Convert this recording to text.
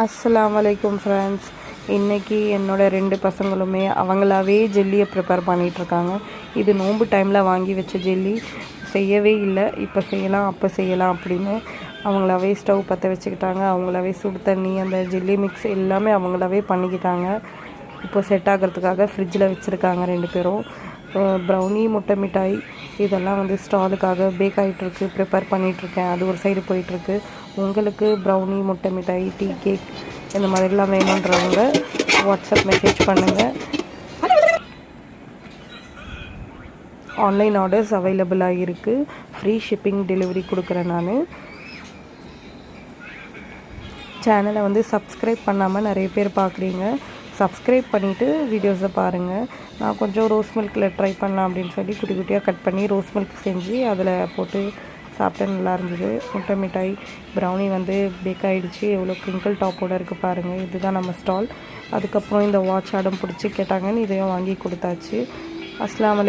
அஸ்ஸலாமு அலைக்கும் ஃப்ரெண்ட்ஸ். இன்றைக்கி என்னோடய 2 பசங்களுமே அவங்களாவே ஜெல்லியை ப்ரிப்பேர் பண்ணிகிட்ருக்காங்க. இது நோன்பு டைமில் வாங்கி வச்ச ஜெல்லி, செய்யவே இல்லை, இப்போ செய்யலாம் அப்போ செய்யலாம் அப்படின்னு அவங்களாவே ஸ்டவ் பற்ற வச்சுக்கிட்டாங்க. அவங்களாவே சுடு தண்ணி, அந்த ஜெல்லி மிக்ஸ் எல்லாமே அவங்களாவே பண்ணிக்கிட்டாங்க. இப்போ செட் ஆகிறதுக்காக ஃப்ரிட்ஜில் வச்சுருக்காங்க 2 பேரும். ப்ரௌனி, முட்டை மிட்டாய் இதெல்லாம் ஸ்டாலுக்காக பேக் ஆகிட்டுருக்கு, ப்ரிப்பேர் பண்ணிகிட்ருக்கேன். அது ஒரு சைடு போயிட்டுருக்கு. உங்களுக்கு ப்ரௌனி, முட்டை மிட்டாய், டீ கேக் இந்த மாதிரிலாம் வேணுன்றவங்க வாட்ஸ்அப் மெசேஜ் பண்ணுங்கள். ஆன்லைன் ஆர்டர்ஸ் அவைலபிளாக இருக்குது. ஃப்ரீ ஷிப்பிங் டெலிவரி கொடுக்குறேன். நான் சேனலை சப்ஸ்கிரைப் பண்ணாமல் நிறைய பேர் பார்க்குறீங்க. சப்ஸ்கிரைப் பண்ணிவிட்டு வீடியோஸை பாருங்கள். நான் கொஞ்சம் ரோஸ் மில்கில் ட்ரை பண்ணலாம் அப்படின்னு சொல்லி குட்டி குட்டியாக கட் பண்ணி ரோஸ் மில்க் செஞ்சு அதில் போட்டு சாப்பிட்டேன், நல்லா இருந்தது. முட்டை மிட்டாய், ப்ரௌனி பேக் ஆகிடுச்சு. எவ்வளோ க்ரிங்கிள் டாப்போடு இருக்குது பாருங்கள். இதுதான் நம்ம ஸ்டால். அதுக்கப்புறம் இந்த வாட்ச் அடம் பிடிச்சி கேட்டாங்கன்னு இதையும் வாங்கி கொடுத்தாச்சு. அஸ்ஸலாமு அலைக்கும்.